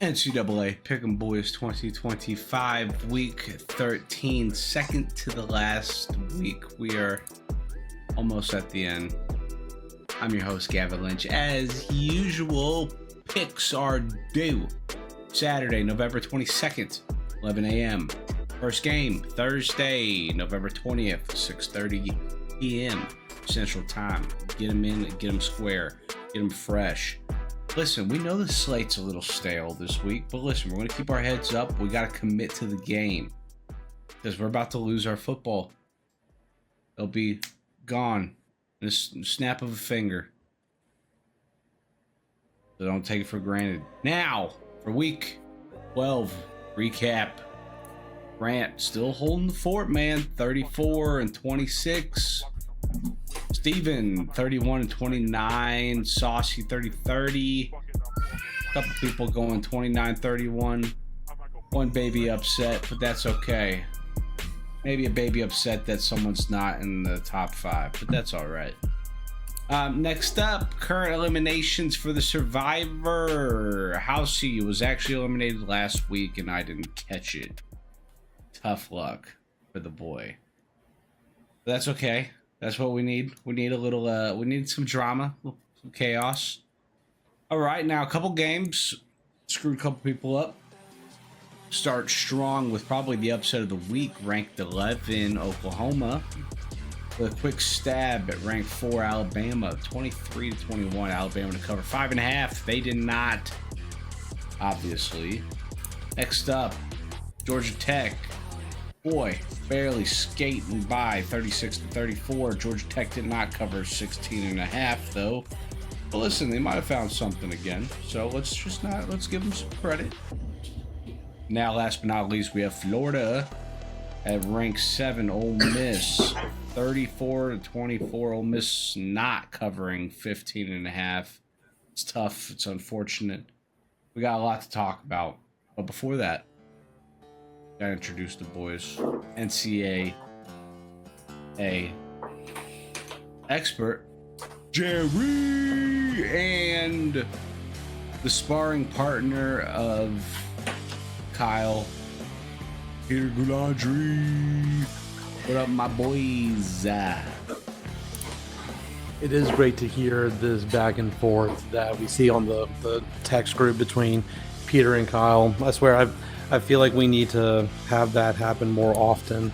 NCAA Pick'em Boys 2025, week 13, second to the last week. We are almost at the end. I'm your host, Gavin Lynch. As usual, picks are due Saturday, November 22nd, 11 a.m. First game, Thursday, November 20th, 6:30 p.m. Central Time. Get them in, get them square, get them fresh. Listen, we know the slate's a little stale this week, but listen, we're going to keep our heads up. We got to commit to the game because we're about to lose our football. They'll be gone in a snap of a finger. So don't take it for granted. Now, for week 12, recap. Grant still holding the fort, man. 34-26. Steven, 31-29. Saucy, 30-30. A couple people going 29-31. One baby upset, but that's okay. Maybe a baby upset that someone's not in the top 5, but that's all right. Next up, current eliminations for the Survivor. Housey was actually eliminated last week, and I didn't catch it. Tough luck for the boy. But that's okay. That's what we need. We need a little, we need some drama, some chaos. All right, now a couple games. Screwed a couple people up. Start strong with probably the upset of the week. Ranked 11, Oklahoma. With a quick stab at ranked 4, Alabama. 23-21, Alabama to cover 5.5. They did not, obviously. Next up, Georgia Tech. Boy, barely skating by 36-34. Georgia Tech did not cover 16.5 though. But listen, they might have found something again. So let's give them some credit. Now, last but not least, we have Florida at rank 7, Ole Miss. 34-24. Ole Miss not covering 15.5. It's tough. It's unfortunate. We got a lot to talk about. But before that, gotta introduce the boys. NCAA expert Jerry and the sparring partner of Kyle, Peter Goulandry. What up, my boys? It is great to hear this back and forth that we see on the text group between Peter and Kyle. I swear, I feel like we need to have that happen more often.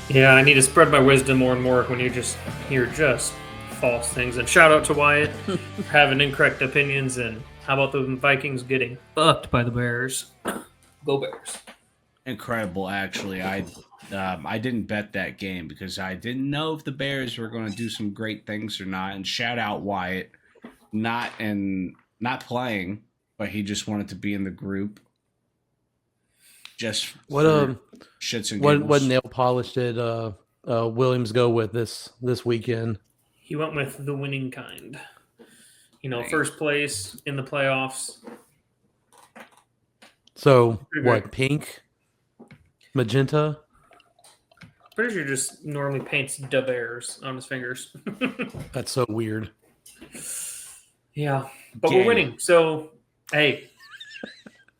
Yeah, I need to spread my wisdom more and more when you just hear just false things. And shout out to Wyatt for having incorrect opinions. And how about the Vikings getting fucked by the Bears? Go Bears. Incredible, actually. I didn't bet that game because I didn't know if the Bears were going to do some great things or not. And shout out Wyatt, not playing, but he just wanted to be in the group. Just what shits and giggles. What nail polish did Williams go with this weekend? He went with the winning kind. First place in the playoffs. So what? Pink, magenta. Pretty sure just normally paints the Bears on his fingers. That's so weird. Yeah, but we're winning. So hey.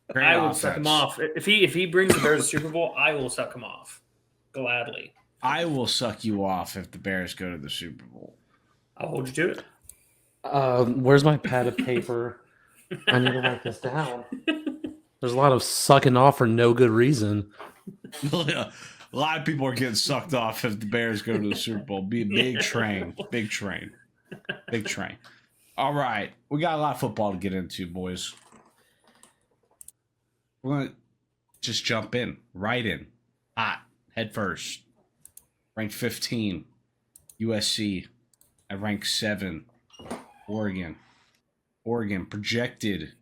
Great I will offense. suck him off. If he brings the Bears to the Super Bowl, I will suck him off. Gladly. I will suck you off if the Bears go to the Super Bowl. I'll hold you to it. Where's my pad of paper? I need to write this down. There's a lot of sucking off for no good reason. A lot of people are getting sucked off if the Bears go to the Super Bowl. Be a big train. Big train. Big train. All right. We got a lot of football to get into, boys. We're going to just jump in, right in, hot, head first. Ranked 15, USC at rank 7, Oregon. Oregon projected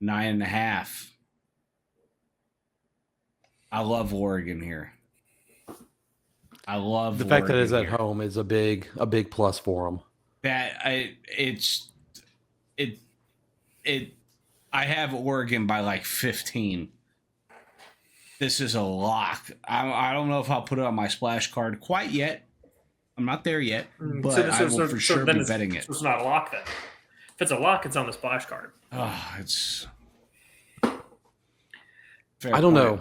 9.5. I love Oregon here. I love the fact that it's at here. home is a big plus for them. I have Oregon by like 15. This is a lock. I don't know if I'll put it on my splash card quite yet. I'm not there yet, but I will for sure be betting it. It's not a lock then. If it's a lock, it's on the splash card. It's. I don't know.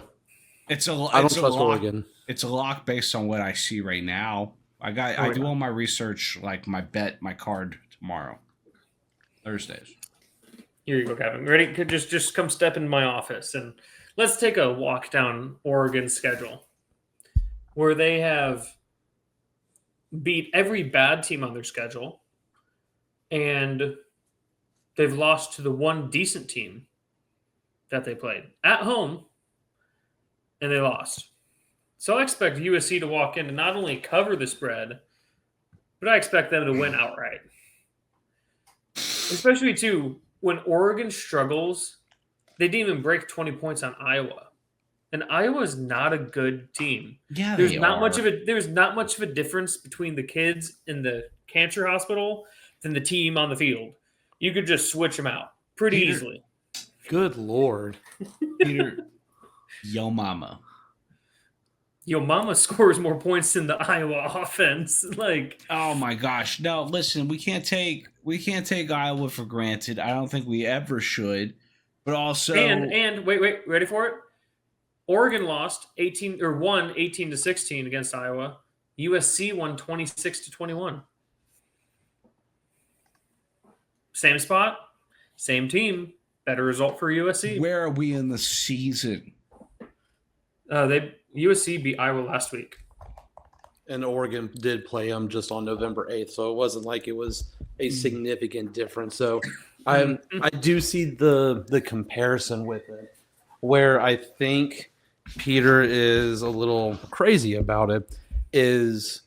It's a. I don't It's a trust lock. Oregon. It's a lock based on what I see right now. I do all my research, like my card tomorrow, Thursdays. Here you go, Kevin. Ready? Just come step in my office and let's take a walk down Oregon's schedule, where they have beat every bad team on their schedule, and they've lost to the one decent team that they played at home, and they lost. So I expect USC to walk in and not only cover the spread, but I expect them to win outright. Especially, too, when Oregon struggles, they didn't even break 20 points on Iowa. And Iowa's not a good team. Yeah, There's not much of a difference between the kids in the cancer hospital than the team on the field. You could just switch them out pretty easily. Good Lord. Peter, yo mama. Yo mama scores more points than the Iowa offense. Like, oh my gosh. No, listen, we can't take Iowa for granted. I don't think we ever should. But also and wait, ready for it? Oregon lost 18 to 16 against Iowa. USC won 26 to 21. Same spot, same team, better result for USC. Where are we in the season? USC beat Iowa last week. And Oregon did play them just on November 8th, so it wasn't like it was a significant difference. So I do see the comparison with it, where I think Peter is a little crazy about it, is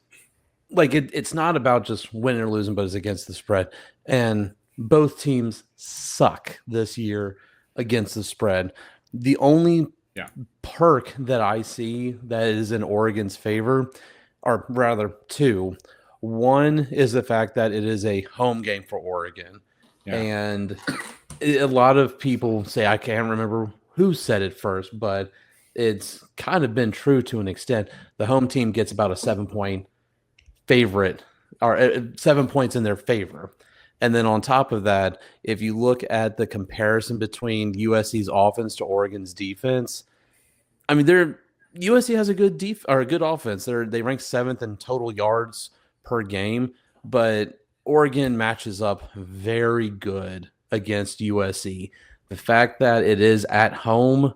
like it's not about just winning or losing, but it's against the spread. And both teams suck this year against the spread. The only perk that I see that is in Oregon's favor, or rather two. One is the fact that it is a home game for Oregon. Yeah. And a lot of people say, I can't remember who said it first, but it's kind of been true to an extent. The home team gets about a 7-point favorite, or 7 points in their favor. And then on top of that, if you look at the comparison between USC's offense to Oregon's defense, I mean, USC has a good a good offense. They rank 7th in total yards per game, but Oregon matches up very good against USC. The fact that it is at home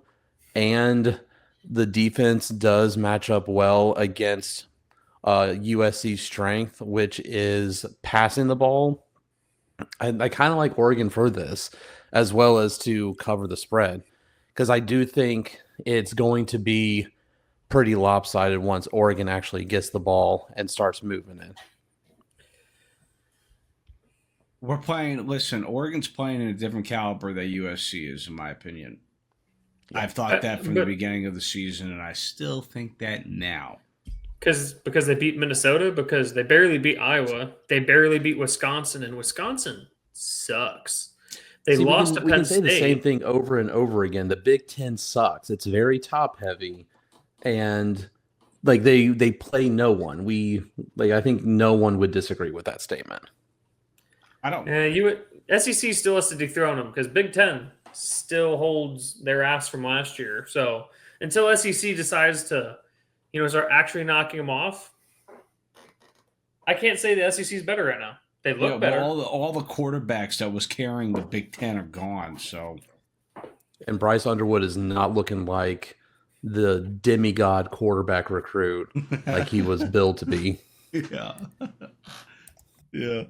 and the defense does match up well against USC's strength, which is passing the ball. I kind of like Oregon for this, as well as to cover the spread, because I do think it's going to be pretty lopsided once Oregon actually gets the ball and starts moving it. Oregon's playing in a different caliber than USC is, in my opinion. Yeah. I've thought that from the beginning of the season, and I still think that now. Because they beat Minnesota, because they barely beat Iowa, they barely beat Wisconsin, and Wisconsin sucks. They lost to Penn State. We can say the same thing over and over again. The Big Ten sucks. It's very top heavy, and like they play no one. I think no one would disagree with that statement. I don't. SEC still has to dethrone them because Big Ten still holds their ass from last year. So until SEC decides to, start actually knocking them off, I can't say the SEC is better right now. They look better. All the quarterbacks that was carrying the Big Ten are gone. So, and Bryce Underwood is not looking like the demigod quarterback recruit like he was billed to be. Yeah. Yeah.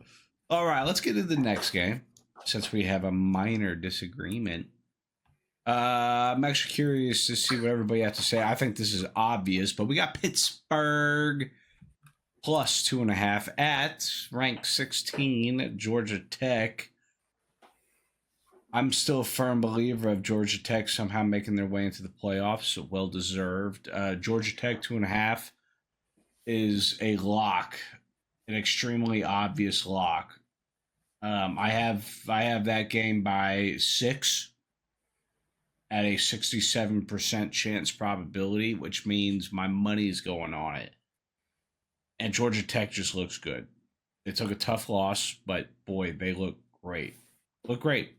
All right, let's get to the next game since we have a minor disagreement. I'm actually curious to see what everybody has to say. I think this is obvious, but we got Pittsburgh plus 2.5 at ranked 16 at Georgia Tech. I'm still a firm believer of Georgia Tech somehow making their way into the playoffs. Well deserved. Georgia Tech 2.5 is a lock, an extremely obvious lock. I have that game by 6 at a 67% chance probability, which means my money's going on it. And Georgia Tech just looks good. They took a tough loss, but boy, they look great. Look great.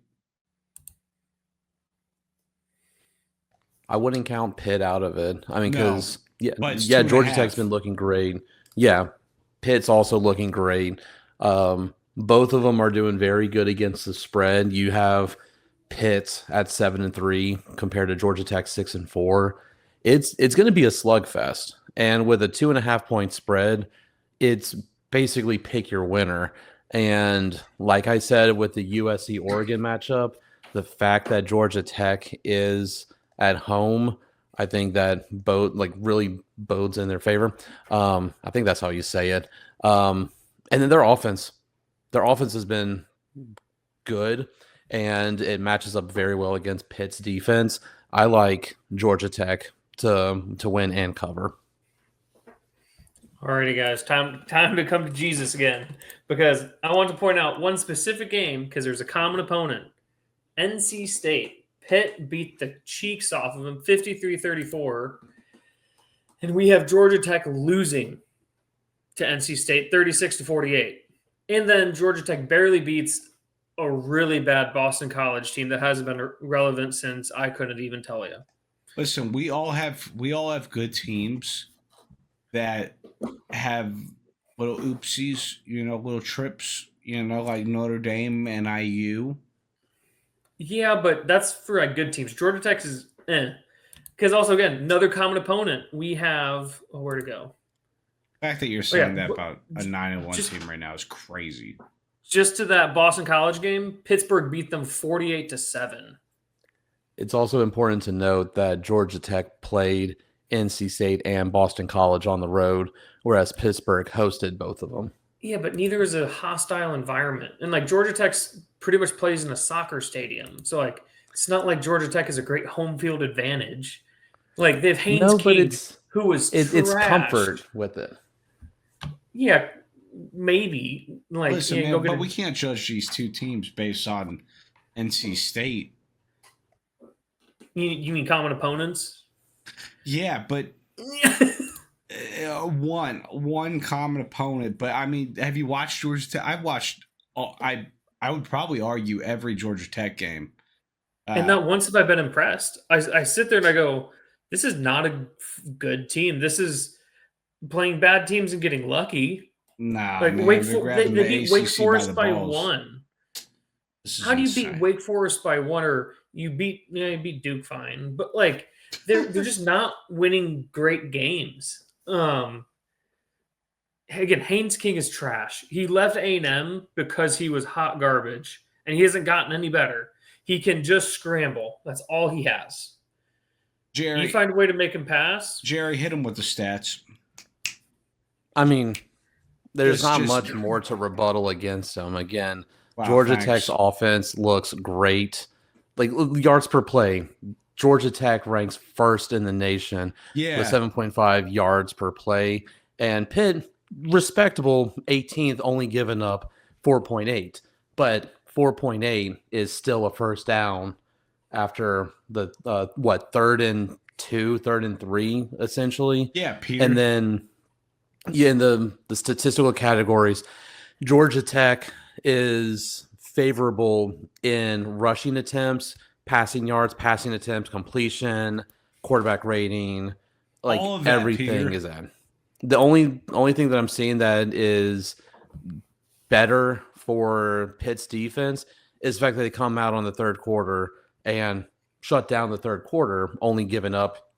I wouldn't count Pitt out of it. I mean, No, because yeah, but it's yeah, 2.5. Georgia Tech's been looking great. Yeah, Pitt's also looking great. Both of them are doing very good against the spread. You have Pitt at 7-3 compared to Georgia Tech 6-4. It's going to be a slugfest, and with a 2.5 point spread, it's basically pick your winner. And like I said with the USC Oregon matchup, the fact that Georgia Tech is at home, I think that really bodes in their favor. I think that's how you say it. And then their offense has been good, and it matches up very well against Pitt's defense. I like Georgia Tech to win and cover. Alrighty, guys, time to come to Jesus again, because I want to point out one specific game because there's a common opponent. NC State. Pitt beat the cheeks off of them 53-34, and we have Georgia Tech losing to NC State 36-48. And then Georgia Tech barely beats a really bad Boston College team that hasn't been relevant since I couldn't even tell you. Listen, we all have good teams that have little oopsies, little trips, like Notre Dame and IU. Yeah, but that's for good teams. Georgia Tech is because also again another common opponent. We have where to go. The fact that you're saying that about a 9-1 team right now is crazy. Just to that Boston College game, Pittsburgh beat them 48-7. It's also important to note that Georgia Tech played NC State and Boston College on the road, whereas Pittsburgh hosted both of them. Yeah, but neither is a hostile environment. And Georgia Tech's pretty much plays in a soccer stadium. So it's not like Georgia Tech has a great home field advantage. They've Haynes King, who was it's comfort with it. Yeah, maybe. Listen, man, but we can't judge these two teams based on NC State. You mean common opponents? Yeah, but one common opponent. But I mean, have you watched Georgia Tech? I've watched. I would probably argue every Georgia Tech game. And not once have I been impressed. I sit there and I go, "This is not a good team. This is playing bad teams and getting lucky." Nah, they beat Wake Forest by balls. 1. How do you beat Wake Forest by 1, or you beat Duke fine, but they're just not winning great games. Again, Haynes King is trash. He left A&M because he was hot garbage, and he hasn't gotten any better. He can just scramble. That's all he has. Jerry, you find a way to make him pass. Jerry, hit him with the stats. I mean, there's not much more to rebuttal against him. Again, Georgia Tech's offense looks great. Yards per play, Georgia Tech ranks first in the nation with 7.5 yards per play. And Pitt, respectable 18th, only giving up 4.8. But 4.8 is still a first down after the, 3rd and 2, 3rd and 3, essentially. Yeah, Peter. And then, in the statistical categories, Georgia Tech is favorable in rushing attempts, passing yards, passing attempts, completion, quarterback rating, all of that, everything Peter. is in. The only thing that I'm seeing that is better for Pitt's defense is the fact that they come out on the third quarter and shut down the third quarter, only giving up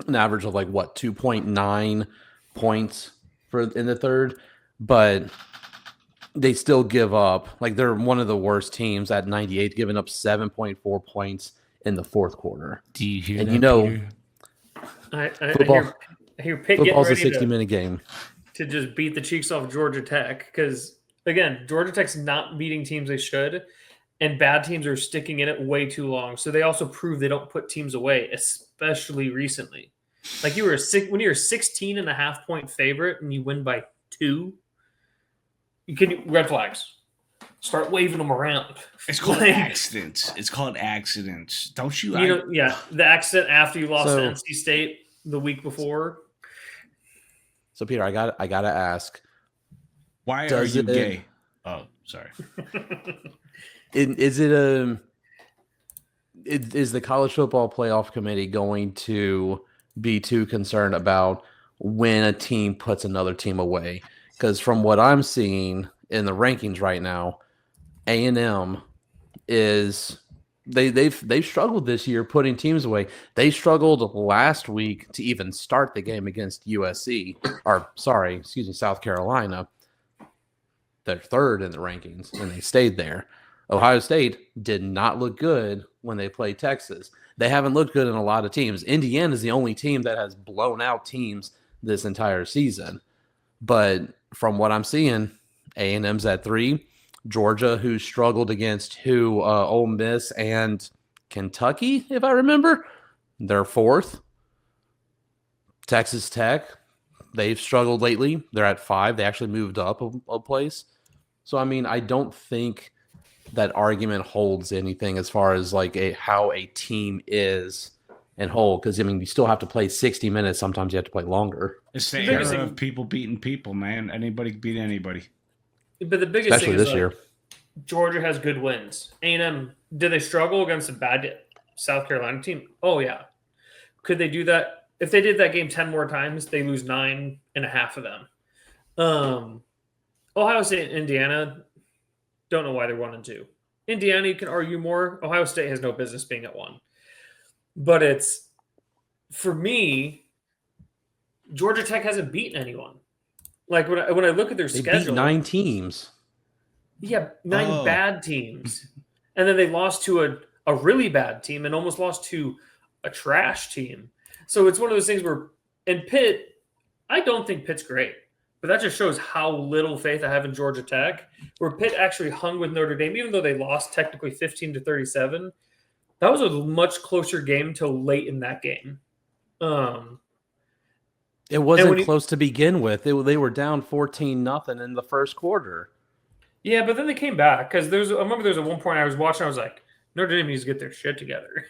an average of 2.9 points in the third, but they still give up. They're one of the worst teams at 98, giving up 7.4 points in the fourth quarter. Do you hear and that, football, I hear Pitt football's a getting ready 60-minute game to just beat the cheeks off Georgia Tech, because again, Georgia Tech's not beating teams they should, and bad teams are sticking in it way too long. So they also prove they don't put teams away, especially recently. When you're a 16.5 point favorite and you win by 2, you can red flags. Start waving them around. It's called accidents. It's called accidents. Don't you? The accident after you lost to NC State the week before. So Peter, I gotta ask, why are you gay? Oh, sorry. Is it a is the college football playoff committee going to be too concerned about when a team puts another team away? Because from what I'm seeing in the rankings right now, A&M is they've struggled this year putting teams away. They struggled last week to even start the game against USC, or sorry, excuse me, South Carolina. They're third in the rankings, and they stayed there. Ohio State did not look good when they played Texas. They haven't looked good in a lot of teams. Indiana is the only team that has blown out teams this entire season. But from what I'm seeing, A&M's at 3. Georgia, who struggled against Ole Miss and Kentucky, if I remember, they're 4th. Texas Tech, they've struggled lately. They're at 5. They actually moved up a place. So, I mean, I don't think that argument holds anything as far as like how a team is and whole. Because, I mean, you still have to play 60 minutes. Sometimes you have to play longer. It's the era of people beating people, man. Anybody can beat anybody. But the biggest Especially thing is this year. Georgia has good wins. A&M, did they struggle against a bad South Carolina team? Oh, yeah. Could they do that? If they did that game 10 more times, they lose 9.5 of them. Ohio State and Indiana, don't know why they're 1 and 2. Indiana, you can argue more. Ohio State has no business being at 1. But it's, for me, Georgia Tech hasn't beaten anyone. Like when I look at their schedule, beat 9 teams. Yeah, 9 bad teams, and then they lost to a really bad team and almost lost to a trash team. So it's one of those things where, in Pitt, I don't think Pitt's great, but that just shows how little faith I have in Georgia Tech. Where Pitt actually hung with Notre Dame, even though they lost technically 15-37. That was a much closer game till late in that game. It wasn't close to begin with. They were down 14-0 in the first quarter. Yeah, but then they came back because I remember there was at one point I was watching. I was like, Notre Dame needs to get their shit together.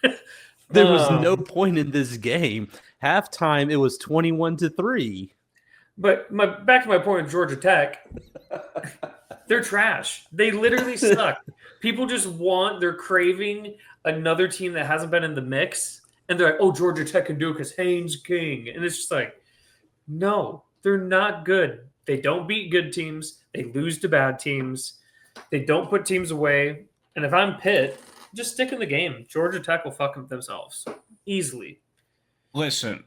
There was no point in this game. Halftime, it was 21-3. But back to my point with Georgia Tech, they're trash. They literally suck. People just they're craving another team that hasn't been in the mix, and they're like, "Oh, Georgia Tech can do it because Haynes King," and it's just like, no, they're not good. They don't beat good teams. They lose to bad teams. They don't put teams away. And if I'm Pitt, just stick in the game. Georgia Tech will fuck them themselves easily. Listen,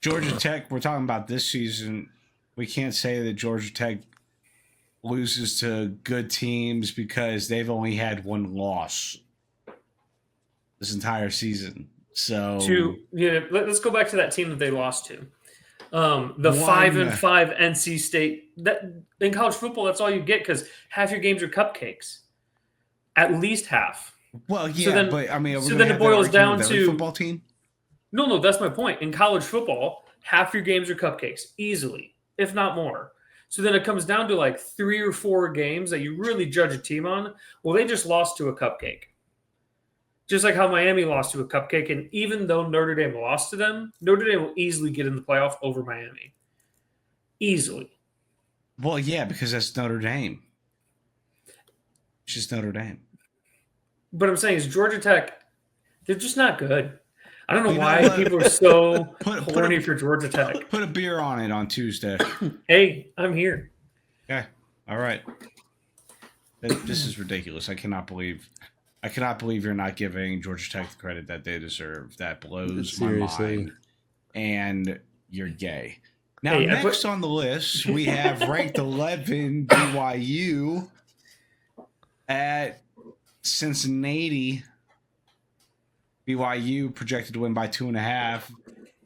Georgia Tech, we're talking about this season. We can't say that Georgia Tech loses to good teams because they've only had 1 loss this entire season. So let's go back to that team that they lost to. The 5-5 NC State. That in college football, that's all you get because half your games are cupcakes. At least half. Well, yeah, but I mean, so then it boils down to football team. No, that's my point. In college football, half your games are cupcakes easily, if not more. So then it comes down to like 3 or 4 games that you really judge a team on. Well, they just lost to a cupcake. Just like how Miami lost to a cupcake. And even though Notre Dame lost to them, Notre Dame will easily get in the playoff over Miami. Easily. Well, yeah, because that's Notre Dame. It's just Notre Dame. But I'm saying is Georgia Tech, they're just not good. I don't know why people are so horny for Georgia Tech. Put a beer on it on Tuesday. Hey, I'm here. Okay. All right. This is ridiculous. I cannot believe you're not giving Georgia Tech the credit that they deserve. That blows my mind. And you're gay. Now, next on the list, we have ranked 11 BYU at Cincinnati. BYU projected to win by 2.5.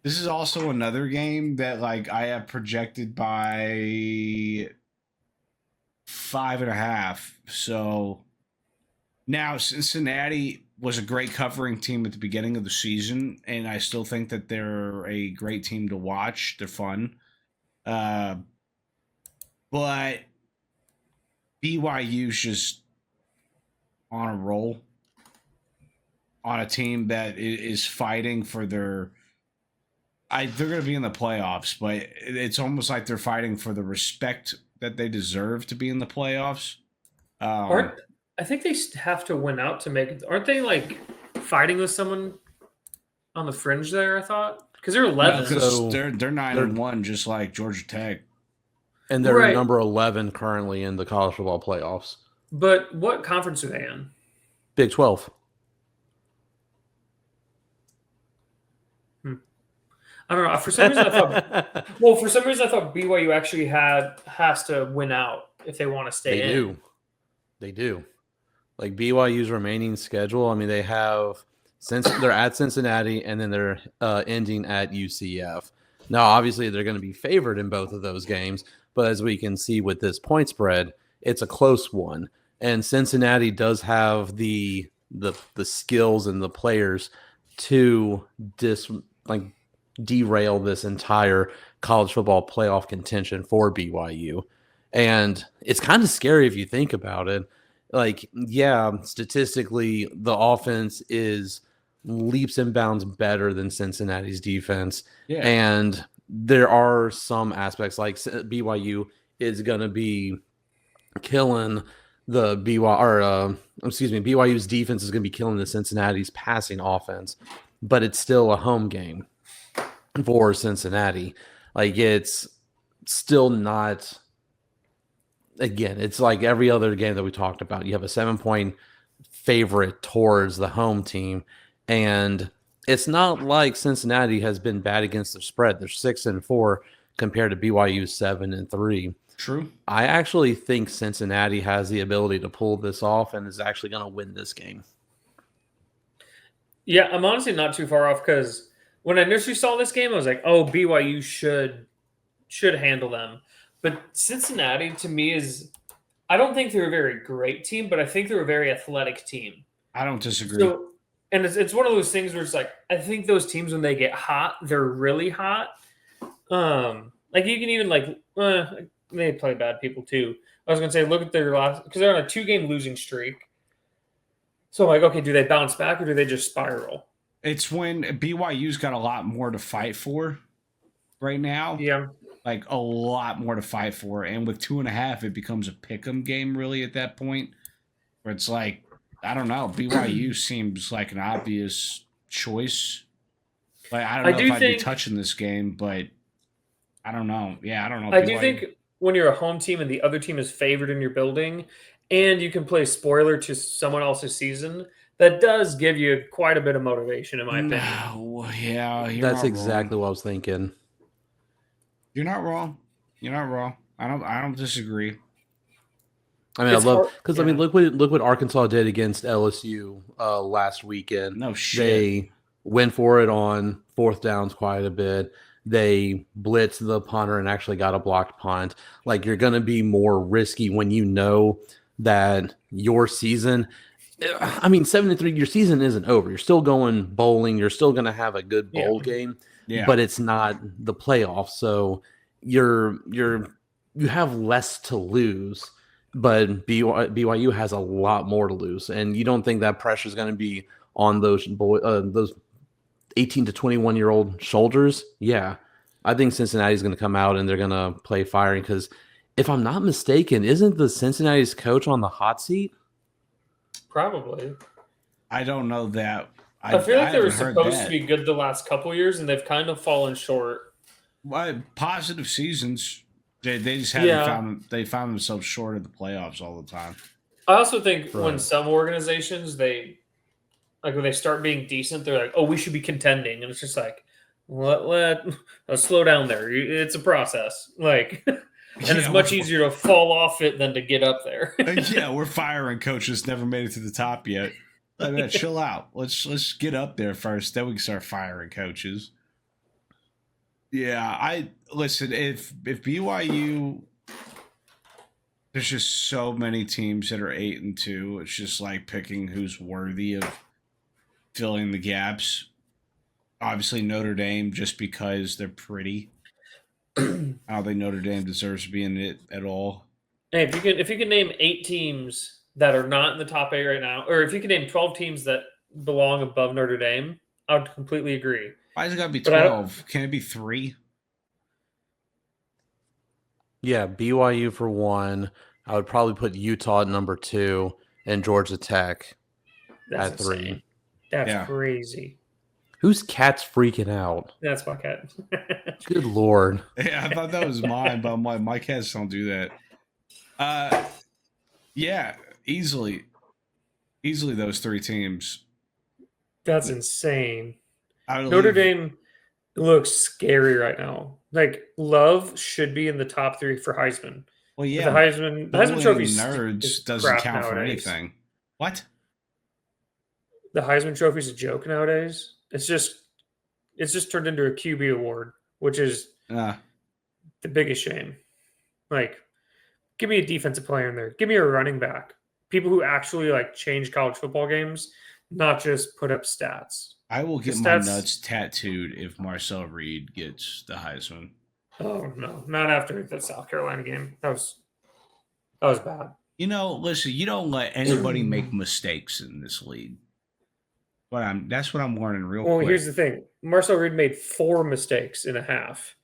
This is also another game that I have projected by 5.5. So now Cincinnati was a great covering team at the beginning of the season, and I still think that they're a great team to watch. They're fun. But BYU's just on a roll. On a team that is fighting for they're going to be in the playoffs, but it's almost like they're fighting for the respect that they deserve to be in the playoffs. I I think they have to win out to make it. Aren't they like fighting with someone on the fringe there? I thought because they're No, 11, because So they're they're 9-1, just like Georgia Tech. and they're right? number 11 currently in the college football playoffs. But what conference are they in? Big 12. I don't know. For some reason, I thought. Well, for some reason, I thought BYU actually has to win out if they want to stay They in. do. They do. Like BYU's remaining schedule, I mean, they have since they're at Cincinnati and then they're ending at UCF. Now, obviously, they're going to be favored in both of those games, but as we can see with this point spread, it's a close one. And Cincinnati does have the skills and the players to derail this entire college football playoff contention for BYU. And it's kind of scary if you think about it. Like, yeah, statistically, the offense is leaps and bounds better than Cincinnati's defense. Yeah. And there are some aspects like BYU is going to be killing the BYU's defense is going to be killing the Cincinnati's passing offense, but it's still a home game for Cincinnati. Like, it's still not. Again, it's like every other game that we talked about. You have a 7-point favorite towards the home team, and it's not like Cincinnati has been bad against the spread. They're 6-4 compared to BYU's 7-3. True. I actually think Cincinnati has the ability to pull this off and is actually going to win this game. Yeah, I'm honestly not too far off because when I initially saw this game, I was like, "Oh, BYU should handle them." But Cincinnati, to me, I don't think they're a very great team, but I think they're a very athletic team. I don't disagree. So, and it's one of those things where it's like, I think those teams, when they get hot, they're really hot. Like you can even they play bad people too. I was going to say, look at their last, because they're on a 2-game losing streak. So I'm like, okay, do they bounce back or do they just spiral? It's when BYU's got a lot more to fight for right now. Yeah. Like a lot more to fight for, and with 2.5, it becomes a pick'em game really at that point. Where it's like, I don't know, BYU seems like an obvious choice. Like I don't know if I'd be touching this game, but I don't know. Yeah, I don't know. I do think when you're a home team and the other team is favored in your building, and you can play spoiler to someone else's season, that does give you quite a bit of motivation, in my opinion. Yeah, that's exactly what I was thinking. You're not wrong. You're not wrong. I don't disagree. I mean, I mean, look what Arkansas did against LSU last weekend. No shit. They went for it on 4th downs quite a bit. They blitzed the punter and actually got a blocked punt. Like, you're going to be more risky when you know that your season. I mean, 7-3, your season isn't over. You're still going bowling. You're still going to have a good bowl game. Yeah. But it's not the playoffs, so you have less to lose. But BYU has a lot more to lose, and you don't think that pressure is going to be on those 18 to 21-year-old shoulders? Yeah, I think Cincinnati's going to come out and they're going to play firing because, if I'm not mistaken, isn't the Cincinnati's coach on the hot seat? Probably. I don't know that. I feel like they were supposed to be good the last couple years, and they've kind of fallen short. Well, positive seasons, they just haven't found themselves short of the playoffs all the time. I also think when some organizations when they start being decent, they're like, "Oh, we should be contending," and it's just like, let's slow down there. It's a process, like, and it's much easier to fall off it than to get up there. Yeah, we're firing coaches never made it to the top yet. Chill out. Let's get up there first. Then we can start firing coaches. Yeah, listen. If BYU, there's just so many teams that are 8-2. It's just like picking who's worthy of filling the gaps. Obviously, Notre Dame, just because they're pretty. I don't think Notre Dame deserves to be in it at all. Hey, if you can name 8 teams that are not in the top 8 right now, or if you can name 12 teams that belong above Notre Dame, I would completely agree. Why does it got to be 12? Can it be 3? Yeah, BYU for 1. I would probably put Utah at number 2, and Georgia Tech That's at 3. insane. That's Yeah. crazy. Whose cat's freaking out? That's my cat. Good Lord. Yeah, I thought that was mine, but I'm like, my cats don't do that. Yeah, easily those 3 teams. That's insane. I would Notre leave- Dame looks scary right now. Like Love should be in the top 3 for Heisman. Well, But yeah, the Heisman bullying Trophy nerds is doesn't crap count for nowadays. anything. What? The Heisman Trophy is a joke nowadays. It's just turned into a QB award, which is Uh, the biggest shame. Like, give me a defensive player in there. Give me a running back. People who actually like change college football games, not just put up stats. I will get The my stats- nuts tattooed if Marcel Reed gets the Heisman. Oh no, not after the South Carolina game. That was bad. You know, listen, you don't let anybody make mistakes in this league. But that's what I'm learning real Well, quick. here's the thing. Marcel Reed made 4 mistakes in a half.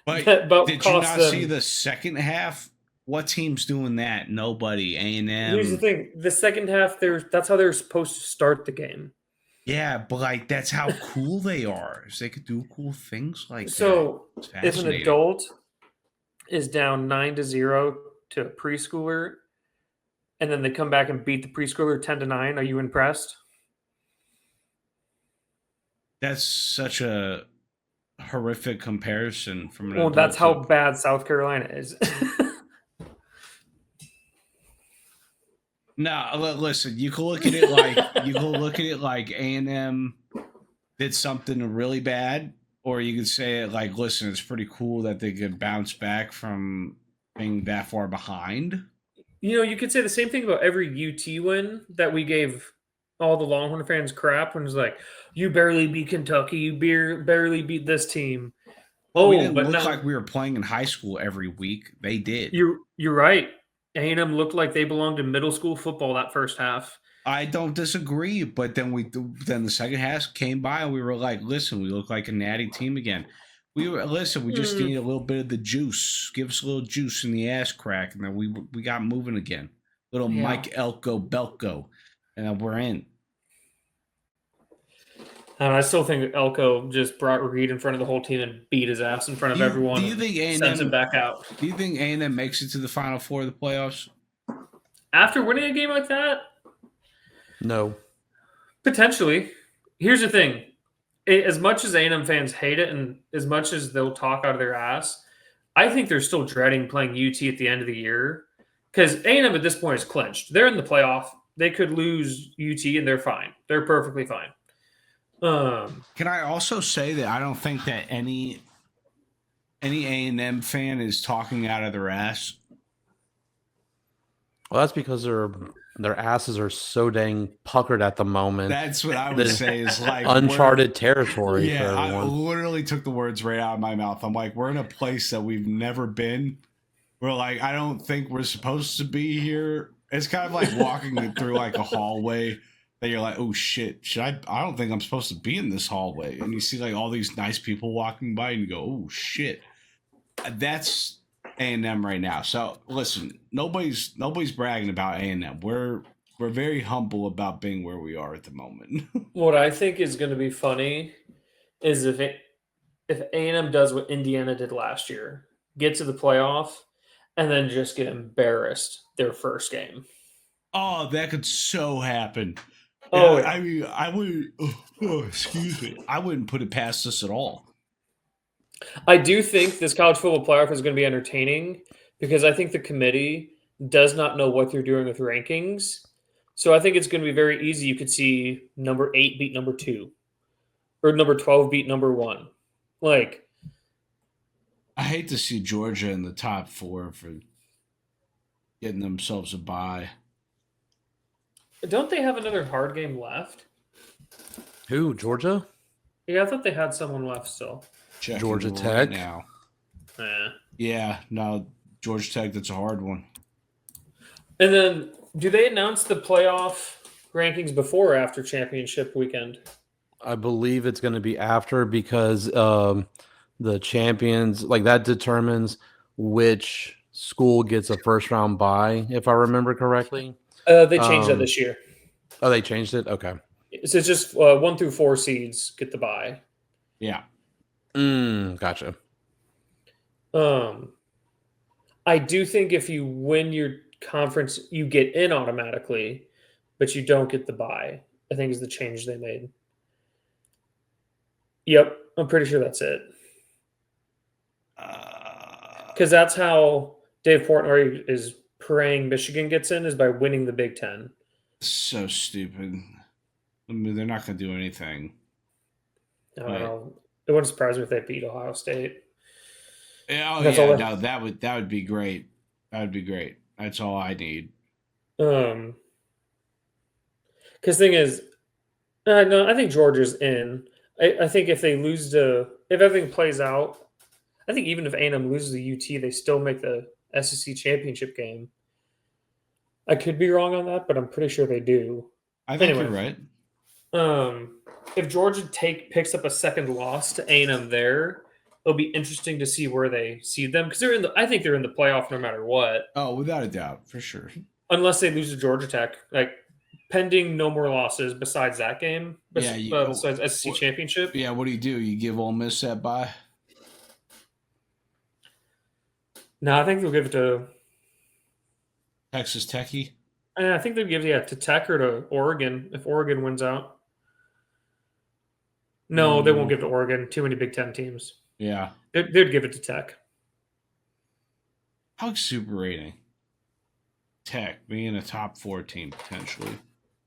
But That about did you cost not them- see the second half? What team's doing that? Nobody. A&M. Here's the thing. The second half, that's how they were supposed to start the game. Yeah, but like that's how cool they are. Is they could do cool things like So that. It's if an fascinating. adult is down 9-0 to a preschooler, and then they come back and beat the preschooler 10-9, are you impressed? That's such a horrific comparison from an Well, adult that's how to- bad South Carolina is. No, listen. You can look at it like A&M did something really bad, or you could say it like, listen, it's pretty cool that they could bounce back from being that far behind. You could say the same thing about every UT win that we gave all the Longhorn fans crap when it's like, you barely beat Kentucky, you barely beat this team. Well, we Oh, didn't but look now like we were playing in high school every week. They did. you're right. A&M looked like they belonged in middle school football that first half. I don't disagree, but then the second half came by and we were like, listen, we look like a natty team again. We just need a little bit of the juice. Give us a little juice in the ass crack, and then we got moving again. Little Yeah. Mike Elko Belko, and then we're in. And I still think Elko just brought Reed in front of the whole team and beat his ass in front of everyone. Do you think and sends him A&M? back out. Do you think A&M makes it to the Final Four of the playoffs? After winning a game like that, No. potentially. Here's the thing. As much as A&M fans hate it and as much as they'll talk out of their ass, I think they're still dreading playing UT at the end of the year because A&M at this point is clinched. They're in the playoff. They could lose UT and they're fine. They're perfectly fine. Can I also say that I don't think that any A&M fan is talking out of their ass? Well, that's because their asses are so dang puckered at the moment. That's what I would say is like Uncharted territory for Yeah, I everyone. literally took the words right out of my mouth. I'm like, we're in a place that we've never been. We're like, I don't think we're supposed to be here. It's kind of like walking through like a hallway that you're like, oh shit, I don't think I'm supposed to be in this hallway. And you see like all these nice people walking by and you go, oh shit. That's A&M right now. So listen, nobody's bragging about A&M. We're very humble about being where we are at the moment. What I think is going to be funny is if A&M does what Indiana did last year, get to the playoff, and then just get embarrassed their first game. Oh, that could so happen. Oh, Yeah, I mean, I would. Oh, excuse me. I wouldn't put it past us at all. I do think this college football playoff is going to be entertaining because I think the committee does not know what they're doing with rankings. So I think it's going to be very easy. You could see number 8 beat number 2 or number 12 beat number 1. Like, I hate to see Georgia in the top 4 for getting themselves a bye. don't they have another hard game left? Who? Georgia? Yeah, I thought they had someone left still. Checking Georgia right Tech? now. Eh. Yeah, no, Georgia Tech. That's a hard one. And then, do they announce the playoff rankings before or after championship weekend? I believe it's going to be after because the champions, like that determines which school gets a first round bye, if I remember correctly. They changed that Um, this year. Oh, they changed it? Okay. So it's just 1 through 4 seeds get the bye. Yeah. Gotcha. I do think if you win your conference, you get in automatically, but you don't get the bye. I think is the change they made. Yep, I'm pretty sure that's it. Because that's how Dave Portnoy is praying Michigan gets in is by winning the Big Ten. So stupid. I mean, they're not going to do anything. I don't know. It wouldn't surprise me if they beat Ohio State. Oh That's yeah, all no, that would be great. That would be great. That's all I need. Because thing is, no, I think Georgia's in. I think if they lose to, if everything plays out, I think even if A&M loses to UT, they still make the SEC championship game. I could be wrong on that, but I'm pretty sure they do. I think you're right. If Georgia picks up a second loss to A&M there, it'll be interesting to see where they seed them because they're in the. I think they're in the playoff no matter what. Oh, without a doubt, for sure. Unless they lose to Georgia Tech, like pending no more losses besides that game. Besides SEC championship. Yeah, what do? You give Ole Miss that bye? No, I think they'll give it to Texas Techie. I think they'll give it to Tech or to Oregon if Oregon wins out. No, they won't give it to Oregon. Too many Big Ten teams. Yeah. They'd give it to Tech. How exuberating. Tech being a top 4 team potentially.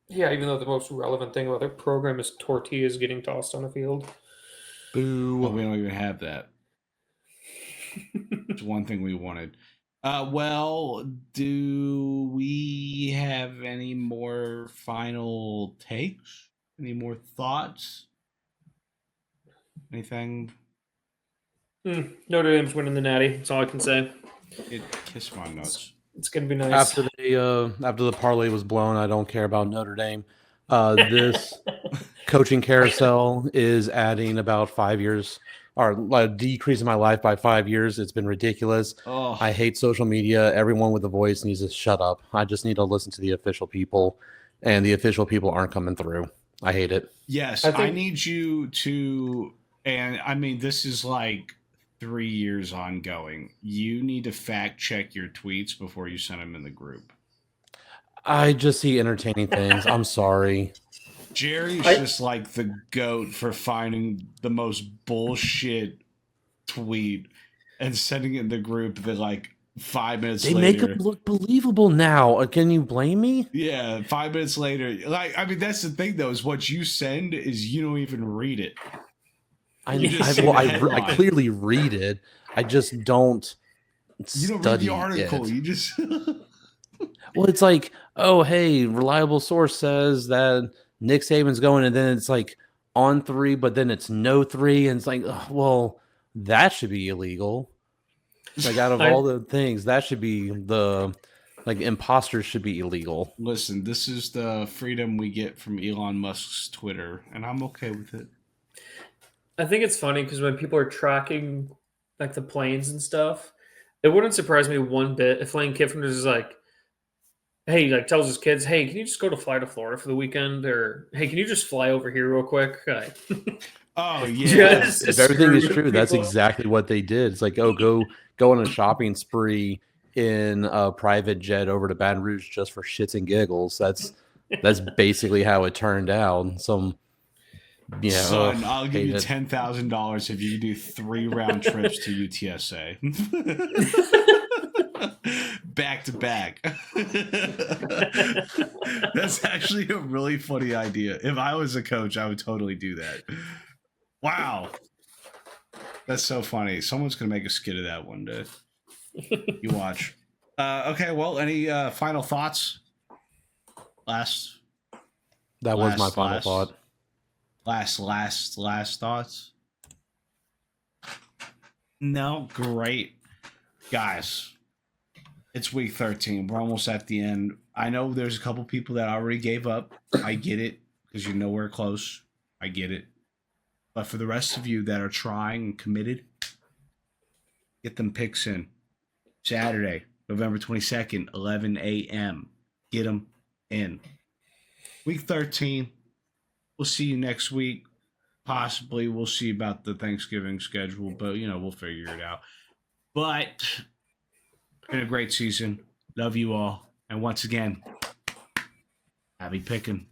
Yeah, even though the most relevant thing about their program is tortillas getting tossed on the field. Boo. Well, we don't even have that. It's one thing we wanted. Well, do we have any more final takes? Any more thoughts? Anything? Notre Dame's winning the Natty. That's all I can say. Kiss my nuts. It's gonna be nice. After the parlay was blown, I don't care about Notre Dame. This coaching carousel is adding about 5 years, or decreasing my life by 5 years. It's been ridiculous. Oh. I hate social media. Everyone with a voice needs to shut up. I just need to listen to the official people, and the official people aren't coming through. I hate it. Yes, I need you to, and I mean, this is like 3 years ongoing. You need to fact check your tweets before you send them in the group. I just see entertaining things. I'm sorry. Jerry's just like the GOAT for finding the most bullshit tweet and sending it in the group that like 5 minutes later. They make it look believable now. Can you blame me? Yeah, 5 minutes later. Like, I mean, that's the thing though, is what you send is you don't even read it. I clearly read it. I just don't. You don't read the article. You just. Well, it's like, oh, hey, reliable source says that Nick Saban's going, and then it's like on 3, but then it's no 3, and it's like, well, that should be illegal. Like, out of all the things, that should be imposters should be illegal. Listen, this is the freedom we get from Elon Musk's Twitter, and I'm okay with it. I think it's funny because when people are tracking like the planes and stuff, it wouldn't surprise me one bit if Lane Kiffin was just like, hey, like tells his kids, hey, can you just fly to Florida for the weekend? Or hey, can you just fly over here real quick? Oh yeah. If everything is true, that's exactly what they did. It's like, oh, go on a shopping spree in a private jet over to Baton Rouge just for shits and giggles. That's basically how it turned out. Son, I'll give you $10,000 if you can do 3 round trips to UTSA. Back to back. That's actually a really funny idea. If I was a coach, I would totally do that. Wow. That's so funny. Someone's going to make a skit of that one day. You watch. Okay, well, any final thoughts? That was my final thought. Last thoughts? No, great. Guys, it's week 13. We're almost at the end. I know there's a couple people that already gave up. I get it, because you're nowhere close. I get it. But for the rest of you that are trying and committed, get them picks in. Saturday, November 22nd, 11 a.m. Get them in. Week 13. We'll see you next week. Possibly we'll see about the Thanksgiving schedule, but we'll figure it out. But been a great season. Love you all. And once again, happy picking.